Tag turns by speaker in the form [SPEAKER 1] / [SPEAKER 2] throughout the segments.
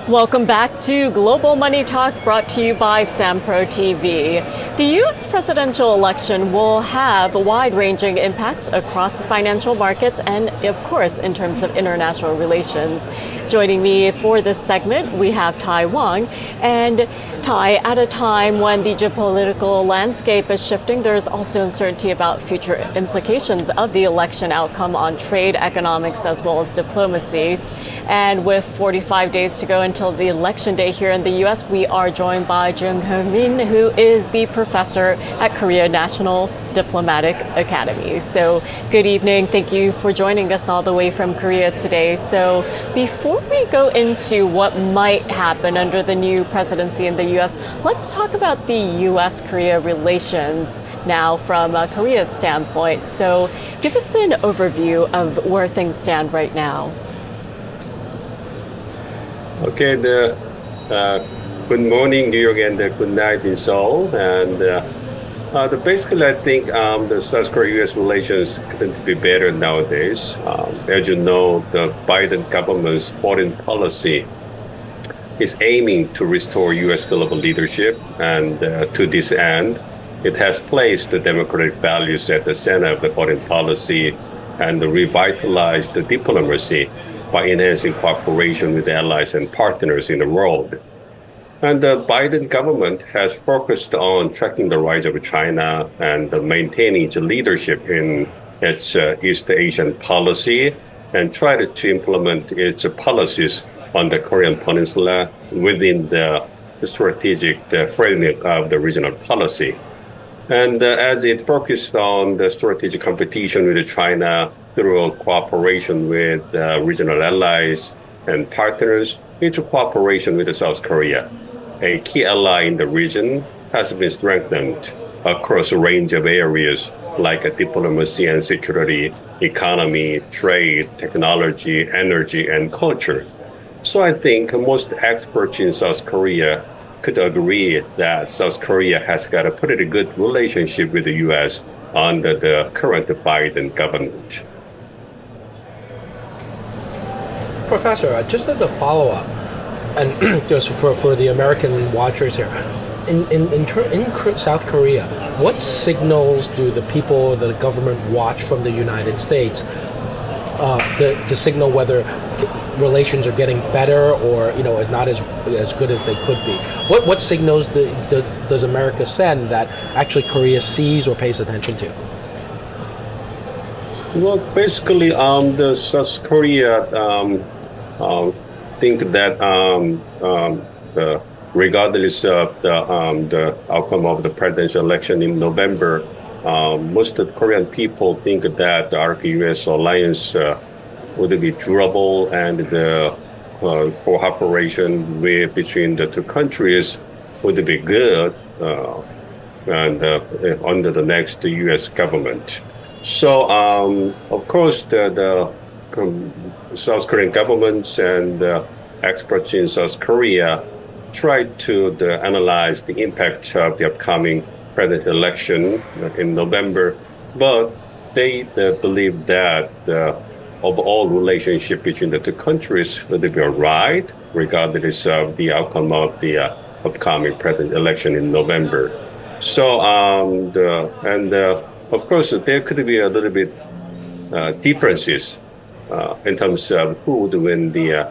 [SPEAKER 1] Welcome back to Global Money Talk, brought to you by SamProTV. The U.S. presidential election will have wide-ranging impacts across the financial markets and, of course, in terms of international relations. Joining me for this segment, we have Tai Wang. And Tai, at a time when the geopolitical landscape is shifting, there's also uncertainty about future implications of the election outcome on trade, economics, as well as diplomacy. And with 45 days to go until the election day here in the U.S., we are joined by Jeonghun Min, who is the professor at Korea National Diplomatic Academy. So good evening. Thank you for joining us all the way from Korea today. So before we go into what might happen under the new presidency in the U.S., let's talk about the U.S.-Korea relations now from Korea's standpoint. So give us an overview of where things stand right now.
[SPEAKER 2] Okay, good morning, New York, and good night in Seoul. And basically, I think the South Korea-U.S. relations couldn't be better nowadays. As you know, the Biden government's foreign policy is aiming to restore U.S. global leadership, and to this end, it has placed the democratic values at the center of the foreign policy and revitalized the diplomacy by enhancing cooperation with allies and partners in the world. And the Biden government has focused on tracking the rise of China and maintaining its leadership in its East Asian policy and tried to implement its policies on the Korean Peninsula within the strategic framework of the regional policy. And as it focused on the strategic competition with China through cooperation with regional allies and partners, into cooperation with South Korea, a key ally in the region, has been strengthened across a range of areas like diplomacy and security, economy, trade, technology, energy, and culture. So I think most experts in South Korea could agree that South Korea has got a pretty good relationship with the U.S. under the current Biden government.
[SPEAKER 3] Professor, just as a follow-up, and just for the American watchers here, in South Korea, what signals do the people, the government watch from the United States to signal whether relations are getting better or is not as good as they could be? What signals does America send that actually Korea sees or pays attention to?
[SPEAKER 2] Well, basically, the South Korea think that regardless of the outcome of the presidential election in November, most of the Korean people think that the RK-US alliance would be durable, and the cooperation between the two countries would be good and under the next U.S. government. So, of course, the South Korean governments and experts in South Korea tried to analyze the impact of the upcoming presidential election in November, but they believe that the overall relationship between the two countries will be all right, regardless of the outcome of the upcoming presidential election in November. So, of course, there could be a little bit differences in terms of who would win the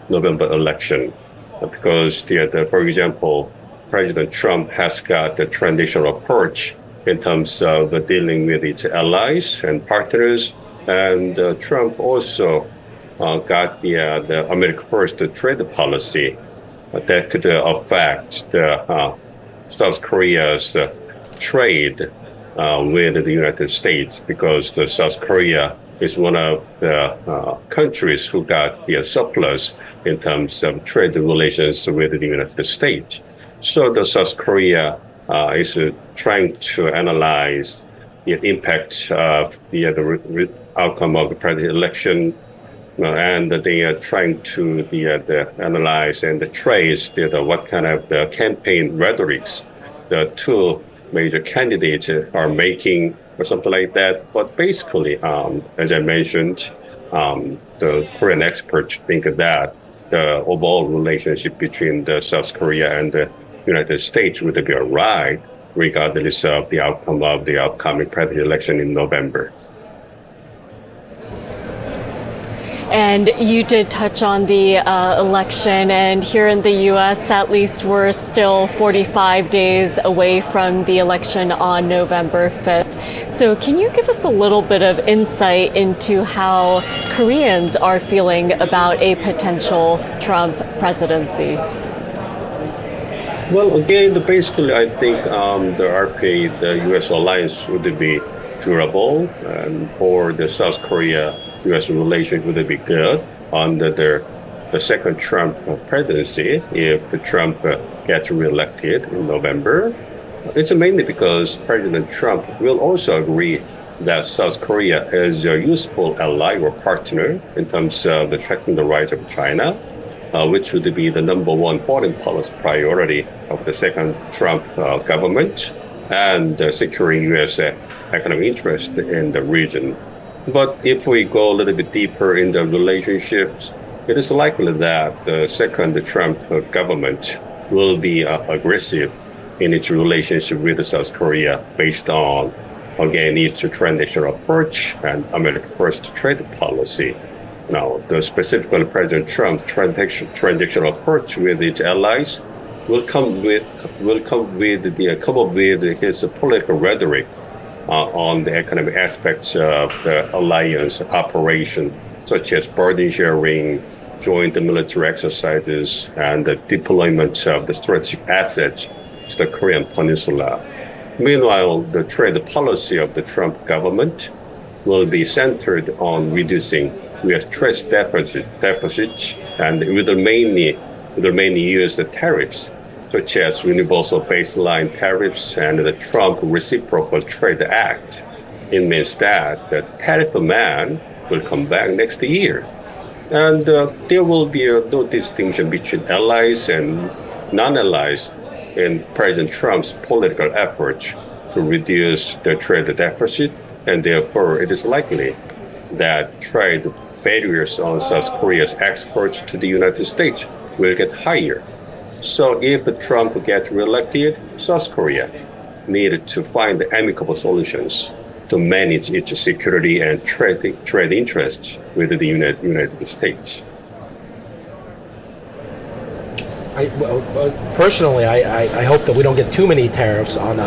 [SPEAKER 2] November election, because for example, President Trump has got the traditional approach in terms of dealing with its allies and partners, and Trump also got the America First trade policy that could affect the South Korea's trade with the United States, because the South Korea is one of the countries who got the surplus in terms of trade relations with the United States. So the South Korea is trying to analyze the impact of the outcome of the presidential election, and they are trying to analyze and trace what kind of campaign rhetorics the two major candidates are making or something like that. But basically, as I mentioned, the Korean experts think that the overall relationship between the South Korea and the United States would be all right, regardless of the outcome of the upcoming presidential election in November.
[SPEAKER 1] And you did touch on the election, and here in the U.S., at least we're still 45 days away from the election on November 5th. So can you give us a little bit of insight into how Koreans are feeling about a potential Trump presidency?
[SPEAKER 2] Well, again, basically, I think the RPA, the U.S. alliance would be durable, and for the South Korea-U.S. relations would be good under the second Trump presidency if Trump gets reelected in November. It's mainly because President Trump will also agree that South Korea is a useful ally or partner in terms of tracking the rise of China, which would be the number one foreign policy priority of the second Trump government, and securing U.S. economic interest in the region. But if we go a little bit deeper in the relationships, it is likely that the second Trump government will be aggressive in its relationship with South Korea based on, again, its transactional approach and America First trade policy. Now, specifically President Trump's transactional approach with its allies will come up with his political rhetoric on the economic aspects of the alliance operation, such as burden sharing, joint military exercises, and the deployment of the strategic assets to the Korean Peninsula. Meanwhile, the trade policy of the Trump government will be centered on reducing U.S. trade deficits, and will mainly use the tariffs, such as Universal Baseline Tariffs and the Trump Reciprocal Trade Act. It means that the tariff man will come back next year. And there will be no distinction between allies and non-allies in President Trump's political efforts to reduce the trade deficit, and therefore it is likely that trade barriers on South Korea's exports to the United States will get higher. So if Trump gets reelected, South Korea needed to find amicable solutions to manage its security and trade interests with the United States.
[SPEAKER 3] Personally, I hope that we don't get too many tariffs on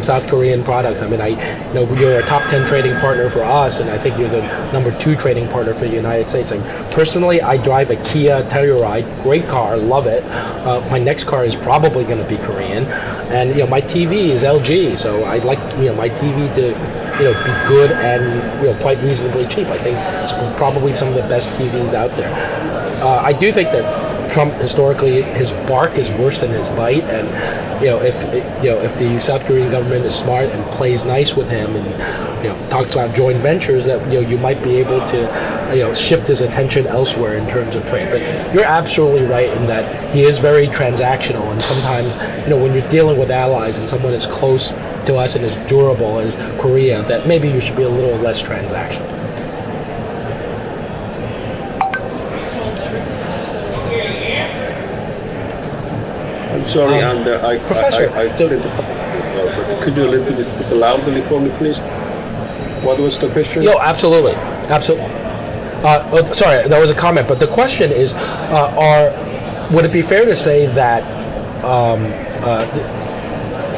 [SPEAKER 3] South Korean products. I mean, you're a top 10 trading partner for us, and I think you're the number 2 trading partner for the United States. And personally, I drive a Kia Telluride, great car, love it. My next car is probably going to be Korean, and my TV is LG, so I'd like my TV to be good and quite reasonably cheap. I think it's probably some of the best TVs out there. I do think that Trump historically, his bark is worse than his bite, and if the South Korean government is smart and plays nice with him and talks about joint ventures, that you might be able to shift his attention elsewhere in terms of trade. But you're absolutely right in that he is very transactional, and sometimes when you're dealing with allies and someone as close to us and as durable as Korea, that maybe you should be a little less transactional.
[SPEAKER 2] I'm sorry,
[SPEAKER 3] Professor,
[SPEAKER 2] I couldn't. Could you a little bit speak loudly for me, please? What was the question?
[SPEAKER 3] Absolutely. Sorry, that was a comment, but the question is, would it be fair to say that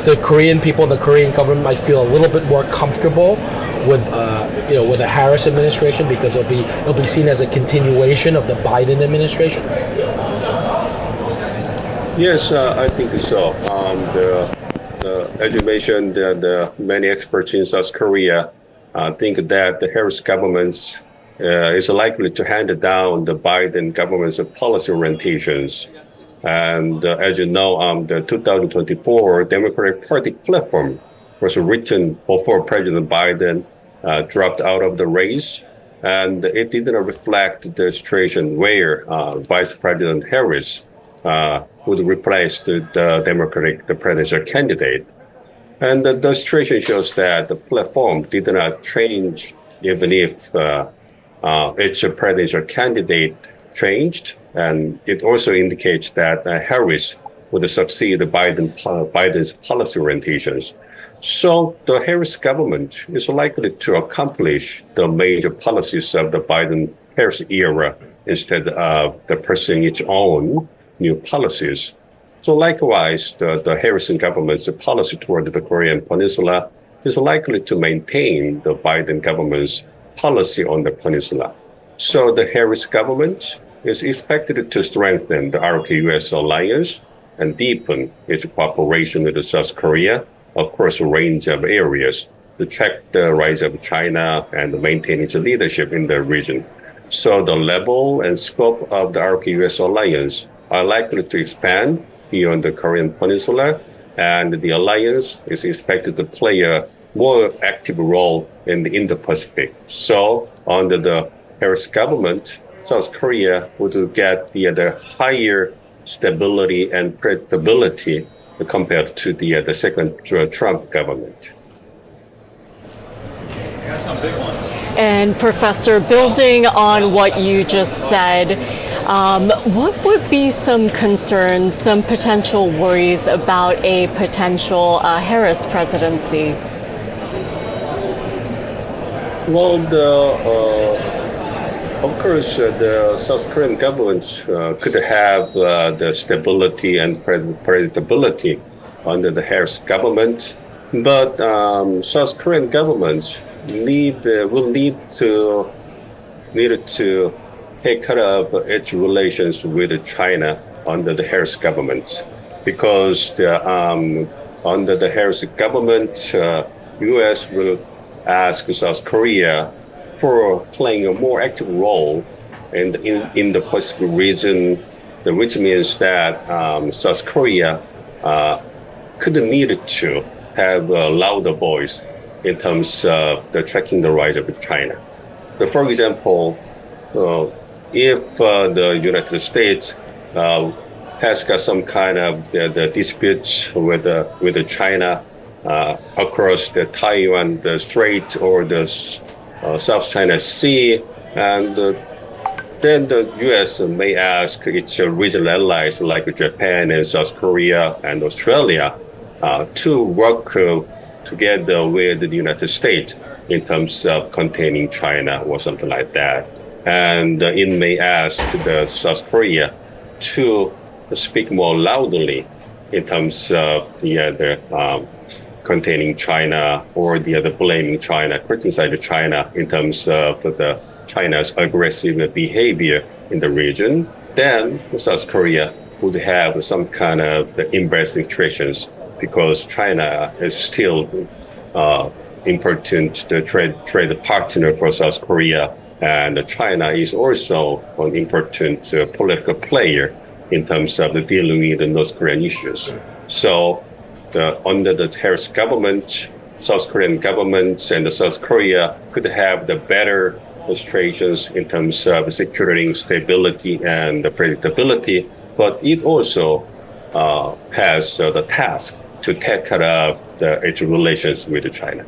[SPEAKER 3] the Korean people, the Korean government might feel a little bit more comfortable with a Harris administration because it'll be seen as a continuation of the Biden administration?
[SPEAKER 2] Yes, I think so. As you mentioned, the many experts in South Korea think that the Harris government is likely to hand down the Biden government's policy orientations. And as you know, the 2024 Democratic Party platform was written before President Biden dropped out of the race, and it didn't reflect the situation where Vice President Harris would replace the presidential candidate. And the situation shows that the platform did not change even if its presidential candidate changed. and it also indicates that Harris would succeed Biden's policy orientations. So the Harris government is likely to accomplish the major policies of the Biden-Harris era instead of pursuing its own new policies. So likewise, the Harrison government's policy toward the Korean Peninsula is likely to maintain the Biden government's policy on the peninsula. So the Harris government is expected to strengthen the ROK-US alliance and deepen its cooperation with South Korea across a range of areas to track the rise of China and maintain its leadership in the region. So the level and scope of the ROK-US alliance are likely to expand beyond the Korean Peninsula, and the alliance is expected to play a more active role in the Indo-Pacific. So under the Harris government, South Korea would get the higher stability and predictability compared to the second Trump government.
[SPEAKER 1] And Professor, building on what you just said, what would be some concerns, some potential worries about a potential Harris presidency?
[SPEAKER 2] Well, of course, the South Korean government could have the stability and predictability under the Harris government, but South Korean government will need to take care of its relations with China under the Harris government, because under the Harris government, U.S. will ask South Korea for playing a more active role in the Pacific region, which means that South Korea could need to have a louder voice in terms of tracking the rise of China. So for example, if the United States has got some kind of the disputes with China across the Taiwan the Strait or the South China Sea, and then the U.S. may ask its regional allies like Japan and South Korea and Australia to work together with the United States in terms of containing China or something like that. And it may ask the South Korea to speak more loudly in terms of the containing China or the other blaming China, criticizing China in terms of China's aggressive behavior in the region. Then South Korea would have some kind of embarrassing situations because China is still important trade partner for South Korea, and China is also an important political player in terms of dealing with the North Korean issues. So under the Harris government, South Korean government and South Korea could have the better illustrations in terms of securing stability and predictability, but it also has the task to take care of its relations with China.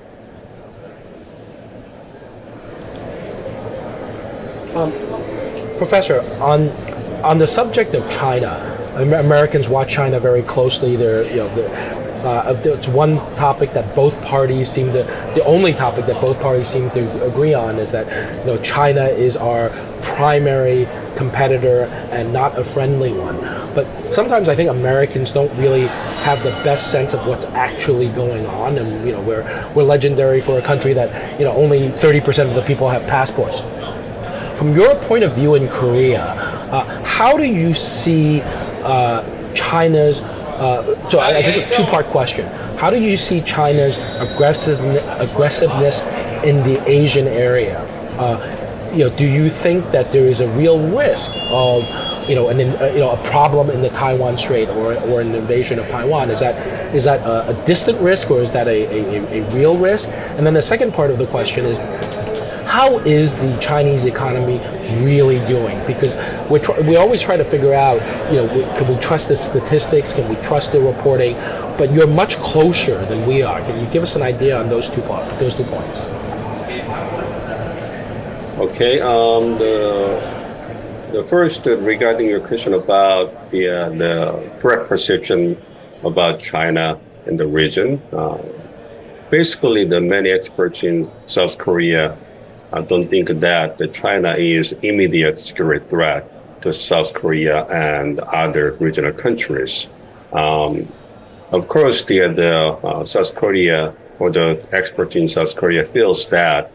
[SPEAKER 3] Professor, on the subject of China, Americans watch China very closely. It's one topic that both parties the only topic that both parties seem to agree on is that China is our primary competitor and not a friendly one. But sometimes I think Americans don't really have the best sense of what's actually going on, and we're legendary for a country that only 30% of the people have passports. From your point of view in Korea, how do you see China's so this is a two-part question. How do you see China's aggressiveness in the Asian area? Do you think that there is a real risk of a problem in the Taiwan Strait or an invasion of Taiwan? Is that a distant risk, or is that a real risk? And then the second part of the question is, how is the Chinese economy really doing? Because we always try to figure out, can we trust the statistics? Can we trust the reporting? But you're much closer than we are. Can you give us an idea on those two points?
[SPEAKER 2] Okay. the first, regarding your question about the correct perception about China and the region, basically the many experts in South Korea don't think that China is immediate security threat to South Korea and other regional countries. Of course, the South Korea or the expert in South Korea feels that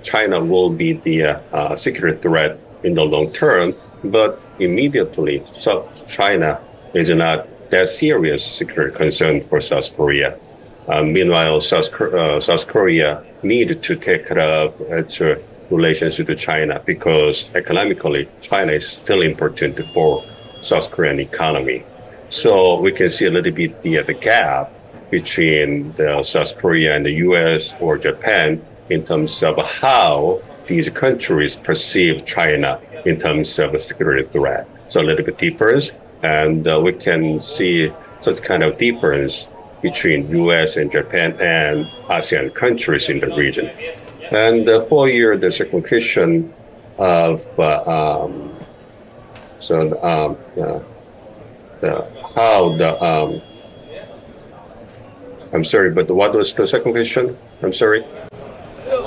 [SPEAKER 2] China will be the security threat in the long term, but immediately China is not that serious security concern for South Korea. Meanwhile, South Korea need to take care of its relations with China because economically China is still important for South Korean economy. So we can see a little bit the gap between South Korea and the U.S. or Japan in terms of how these countries perceive China in terms of a security threat. So a little bit difference, and we can see such kind of difference between U.S. and Japan and ASEAN countries in the region. And for the second question of I'm sorry, but what was the second question? I'm sorry.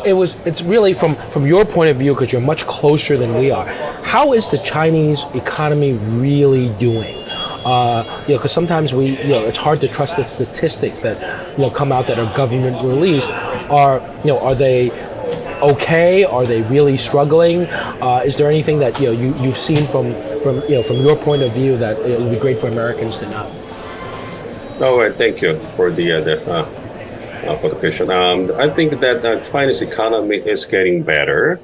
[SPEAKER 3] It's really from your point of view, because you're much closer than we are. How is the Chinese economy really doing? Because sometimes it's hard to trust the statistics that come out that are government released. Are they okay? Are they really struggling? Is there anything that you've seen from your point of view that it would be great for Americans to know?
[SPEAKER 2] All right, thank you for the question. I think that Chinese economy is getting better,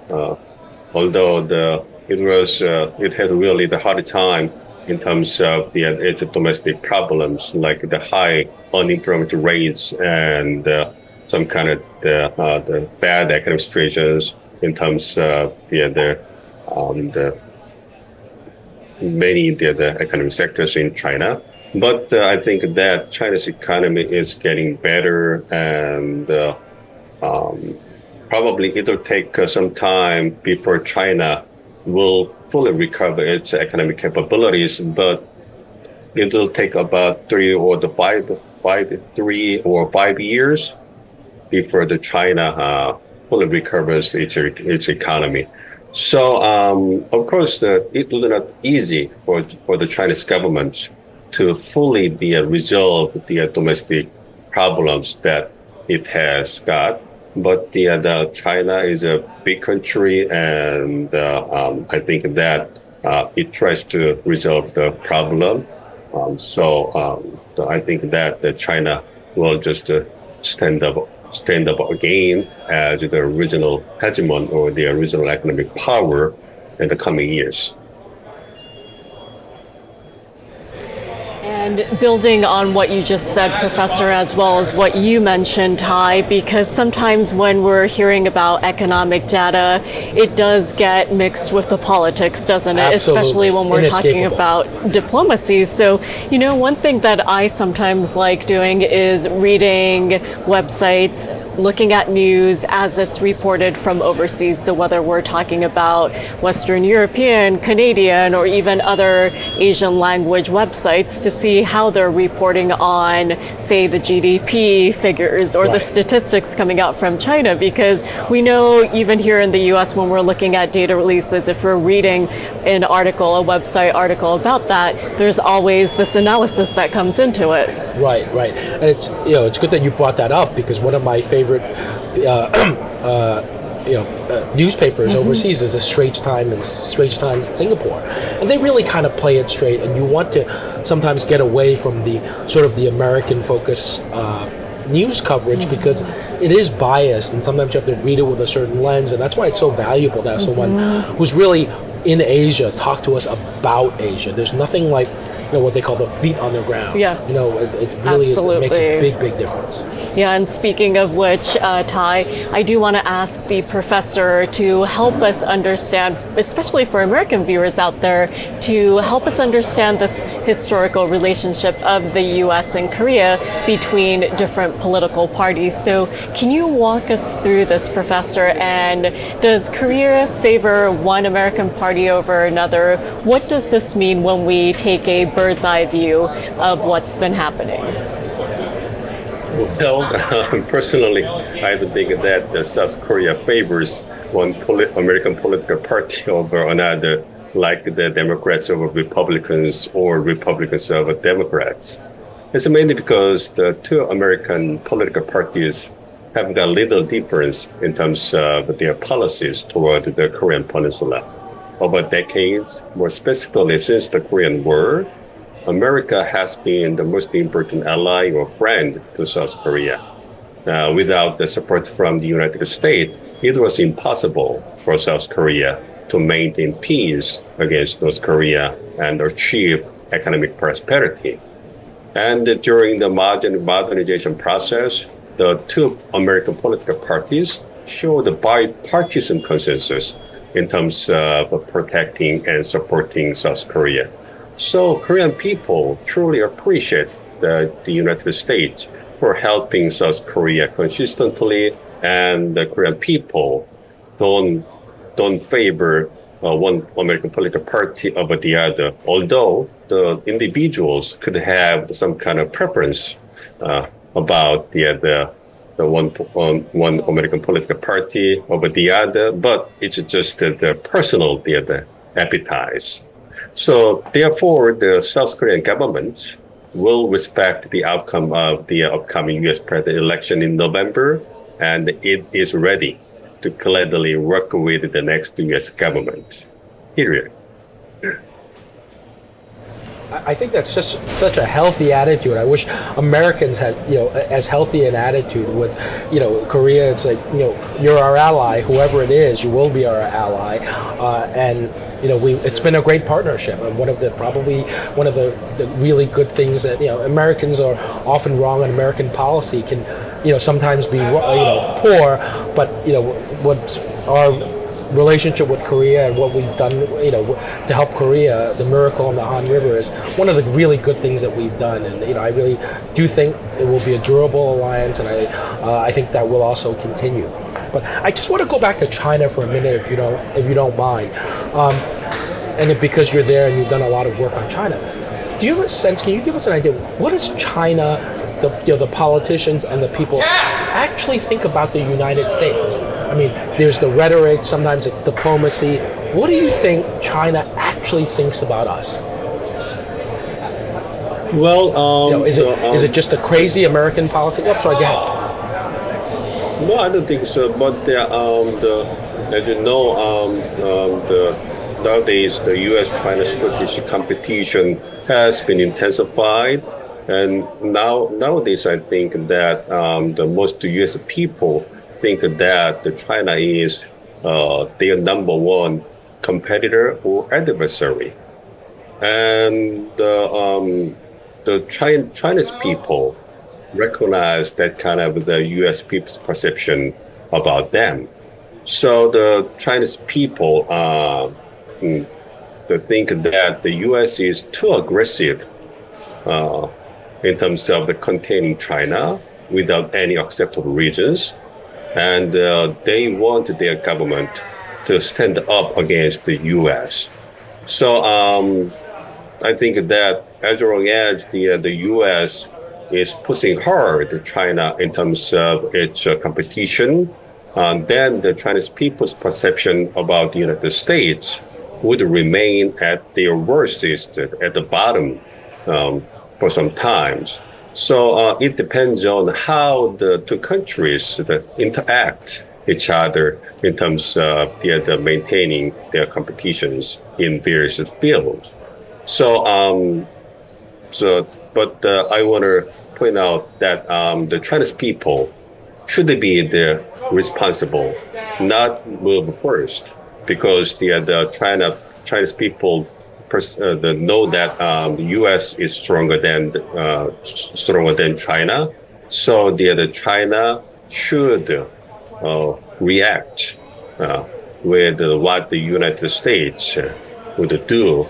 [SPEAKER 2] although it had really the hard time in terms of its domestic problems like the high unemployment rates and some kind of the bad economic situations in terms of the many the economic sectors in China. But I think that China's economy is getting better, and probably it'll take some time before China will fully recover its economic capabilities. But it'll take about 3 or 5 years before the China fully recovers its economy. So of course, it will not easy for the Chinese government to fully resolve the domestic problems that it has got. But the China is a big country, and I think that it tries to resolve the problem. So I think that China will just stand up again as the original hegemon or the original economic power in the coming years.
[SPEAKER 1] And building on what you just said, Professor, as well as what you mentioned, Ty, because sometimes when we're hearing about economic data, it does get mixed with the politics, doesn't it?
[SPEAKER 3] Absolutely.
[SPEAKER 1] Especially when we're talking about diplomacy. So, one thing that I sometimes like doing is reading websites, looking at news as it's reported from overseas. So whether we're talking about Western European, Canadian, or even other Asian language websites to see how they're reporting on, say, the GDP figures or the statistics coming out from China, because we know even here in the US when we're looking at data releases, if we're reading an article, a website article about that, there's always this analysis that comes into it.
[SPEAKER 3] Right. And it's good that you brought that up, because one of my favorite newspapers overseas is the Straits Times in Singapore, and they really kind of play it straight. And you want to sometimes get away from the sort of the American focused news coverage, because it is biased, and sometimes you have to read it with a certain lens, and that's why it's so valuable to have someone who's really in Asia talk to us about Asia. There's nothing like what they call the feet on the ground.
[SPEAKER 1] Yes.
[SPEAKER 3] It really makes a big difference.
[SPEAKER 1] Yeah, and speaking of which, Ty, I do want to ask the professor to help us understand, especially for American viewers out there, to help us understand this historical relationship of the U.S. and Korea between different political parties. So can you walk us through this, Professor? And does Korea favor one American party over another? What does this mean when we take a bird's eye view of what's been happening?
[SPEAKER 2] Well, personally, I don't think that South Korea favors one American political party over another, like the Democrats over Republicans or Republicans over Democrats. It's mainly because the two American political parties have got little difference in terms of their policies toward the Korean Peninsula. Over decades, more specifically since the Korean War, America has been the most important ally or friend to South Korea. Without the support from the United States, it was impossible for South Korea to maintain peace against North Korea and achieve economic prosperity. And during the modernization process, the two American political parties showed a bipartisan consensus in terms of protecting and supporting South Korea. So Korean people truly appreciate the United States for helping South Korea consistently, and the Korean people don't favor one American political party over the other, although the individuals could have some kind of preference about the one American political party over the other, but it's just the personal appetites. So therefore, the South Korean government will respect the outcome of the upcoming U.S. president election in November, and it is ready to gladly work with the next U.S. government. Period.
[SPEAKER 3] I think that's just such a healthy attitude. I wish Americans had, as healthy an attitude with, Korea. It's like, you're our ally, whoever it is, you will be our ally, and it's been a great partnership. And one of the really good things that Americans are often wrong on American policy can sometimes be poor, but what's our relationship with Korea and what we've done, to help Korea, the miracle on the Han River is one of the really good things that we've done. And I really do think it will be a durable alliance, and I think that will also continue. But I just want to go back to China for a minute, if you don't mind, because you're there and you've done a lot of work on China. Do you have a sense? Can you give us an idea? What does China, the politicians and the people, actually think about the United States? I mean, there's the rhetoric, sometimes it's diplomacy. What do you think China actually thinks about us?
[SPEAKER 2] Well,
[SPEAKER 3] is it just a crazy American politics? Oh, sorry, go ahead.
[SPEAKER 2] No, I don't think so. But as you know, nowadays the U.S.-China strategic competition has been intensified, and nowadays I think that the most U.S. people think that China is their number one competitor or adversary, and the Chinese people recognize that kind of the U.S. people's perception about them. So the Chinese people they think that the U.S. is too aggressive in terms of containing China without any acceptable reasons. And they want their government to stand up against the U.S. So I think that as long as the U.S. is pushing hard China in terms of its competition, then the Chinese people's perception about the United States would remain at their worst, at the bottom for some times. So it depends on how the two countries interact each other in terms of maintaining their competitions in various fields. But I want to point out that the Chinese people should be the responsible, not move first, because the Chinese people know that the U.S. is stronger than China, so the China should react with what the United States would do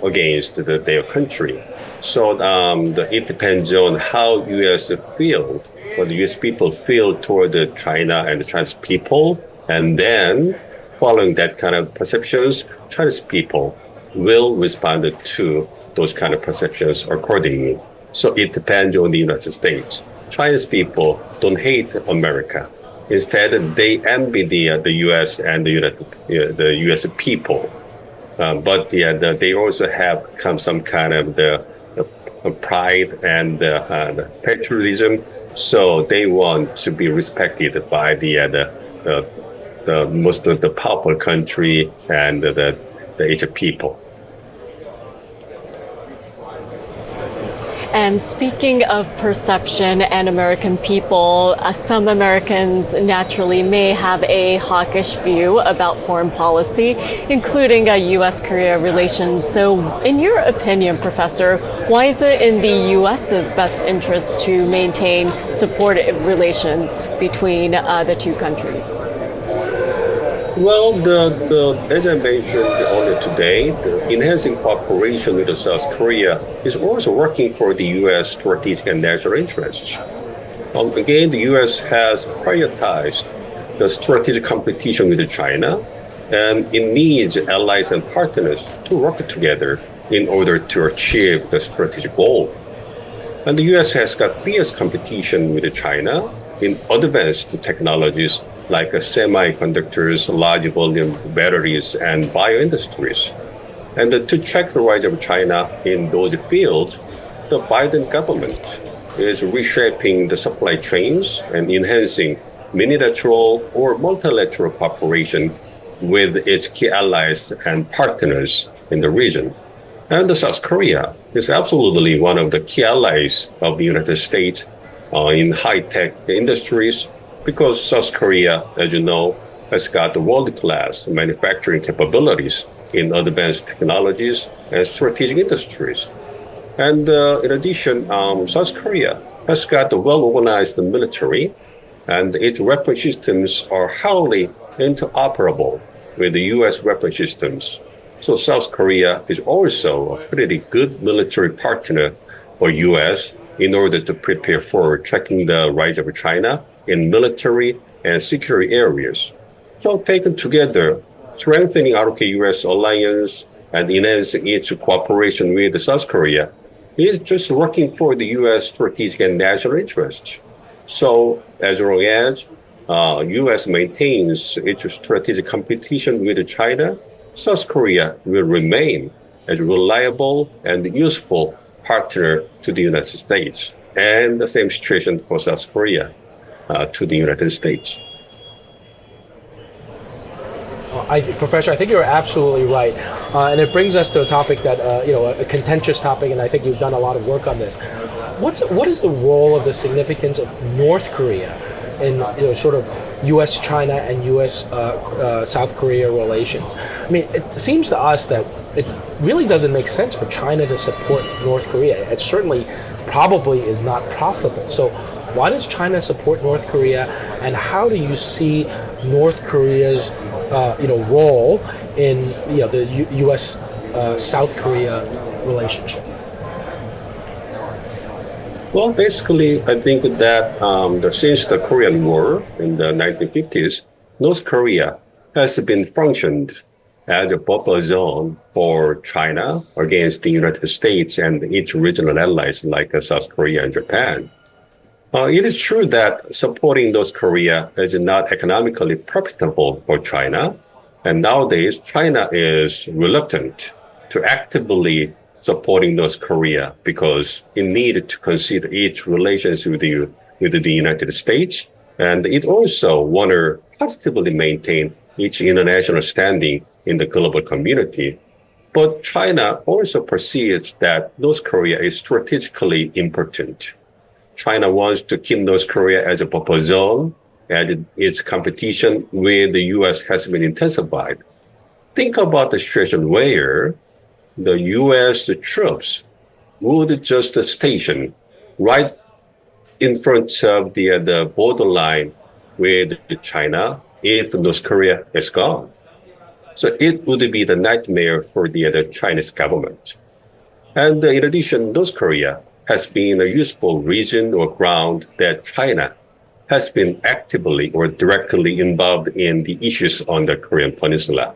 [SPEAKER 2] against their country. So it depends on how U.S. feel, or the U.S. people feel toward China and the Chinese people, and then following that kind of perceptions, Chinese people will respond to those kind of perceptions accordingly. So it depends on the United States. Chinese people don't hate America. Instead, they envy the U.S. and the U.S. people. But they also have some kind of the pride and the patriotism. So they want to be respected by the most of the powerful country and the Asian people.
[SPEAKER 1] And speaking of perception and American people, some Americans naturally may have a hawkish view about foreign policy, including U.S.-Korea relations. So in your opinion, Professor, why is it in the U.S.'s best interest to maintain supportive relations between the two countries?
[SPEAKER 2] Well, as I mentioned earlier today, the enhancing cooperation with South Korea is also working for the U.S. strategic and national interests. Again, the U.S. has prioritized the strategic competition with China, and it needs allies and partners to work together in order to achieve the strategic goal. And the U.S. has got fierce competition with China in advanced technologies like semiconductors, large volume batteries, and bioindustries. And to track the rise of China in those fields, the Biden government is reshaping the supply chains and enhancing unilateral or multilateral cooperation with its key allies and partners in the region. And South Korea is absolutely one of the key allies of the United States in high-tech industries, because South Korea, as you know, has got world-class manufacturing capabilities in advanced technologies and strategic industries. And in addition, South Korea has got a well-organized military, and its weapon systems are highly interoperable with the U.S. weapon systems. So South Korea is also a pretty good military partner for U.S. in order to prepare for tracking the rise of China in military and security areas. So taken together, strengthening ROK-US alliance and enhancing its cooperation with South Korea is just working for the U.S. strategic and national interests. So as long as U.S. maintains its strategic competition with China, South Korea will remain as a reliable and useful partner to the United States. And the same situation for South Korea to the United States.
[SPEAKER 3] Professor, I think you're absolutely right. And it brings us to a topic that, a contentious topic, and I think you've done a lot of work on this. What is the role of the significance of North Korea in sort of U.S.-China and U.S.-South Korea relations? I mean, it seems to us that it really doesn't make sense for China to support North Korea. It certainly probably is not profitable. So why does China support North Korea, and how do you see North Korea's role in the U.S.-South Korea relationship?
[SPEAKER 2] Well, basically, I think that since the Korean War in the 1950s, North Korea has been functioned as a buffer zone for China against the United States and its regional allies like South Korea and Japan. It is true that supporting North Korea is not economically profitable for China, and nowadays China is reluctant to actively supporting North Korea because it needed to consider its relations with the United States, and it also want to positively maintain its international standing in the global community. But China also perceives that North Korea is strategically important. China wants to keep North Korea as a buffer zone, and its competition with the U.S. has been intensified. Think about the situation where the U.S. troops would just station right in front of the borderline with China if North Korea is gone. So it would be the nightmare for the Chinese government. And in addition, North Korea has been a useful region or ground that China has been actively or directly involved in the issues on the Korean Peninsula.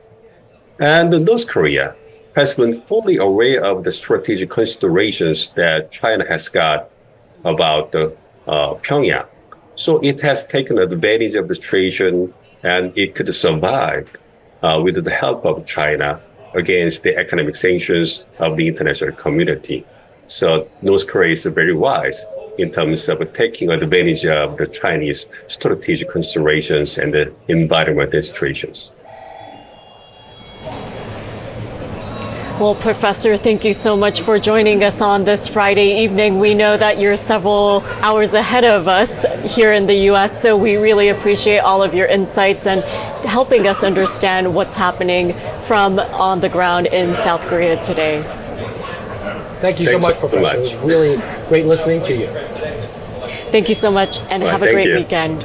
[SPEAKER 2] And North Korea has been fully aware of the strategic considerations that China has got about Pyongyang. So it has taken advantage of the situation and it could survive with the help of China against the economic sanctions of the international community. So North Korea is very wise in terms of taking advantage of the Chinese strategic considerations and the environmental situations.
[SPEAKER 1] Well, Professor, thank you so much for joining us on this Friday evening. We know that you're several hours ahead of us here in the U.S., so we really appreciate all of your insights and helping us understand what's happening from on the ground in South Korea today.
[SPEAKER 3] Thank you so much, Professor. It was really great listening to you.
[SPEAKER 1] Thank you so much, and have a great weekend.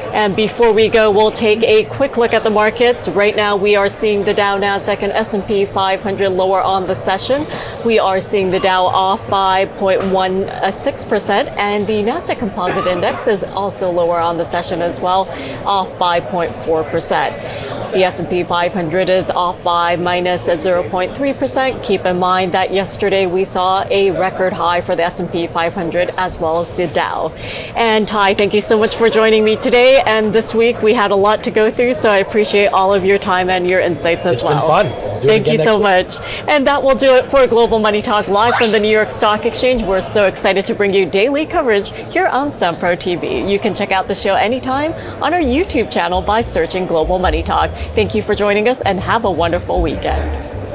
[SPEAKER 1] And before we go, we'll take a quick look at the markets. Right now, we are seeing the Dow, Nasdaq, and S&P 500 lower on the session. We are seeing the Dow off by 0.16%, and the Nasdaq Composite Index is also lower on the session as well, off by 0.4%. The S&P 500 is off by minus 0.3%. Keep in mind that yesterday we saw a record high for the S&P 500 as well as the Dow. And Ty, thank you so much for joining me today. And this week we had a lot to go through, so I appreciate all of your time and your insights as well.
[SPEAKER 3] It's been fun.
[SPEAKER 1] Thank you so much. And that will do it for Global Money Talk live from the New York Stock Exchange. We're so excited to bring you daily coverage here on Sempro TV. You can check out the show anytime on our YouTube channel by searching Global Money Talk. Thank you for joining us and have a wonderful weekend.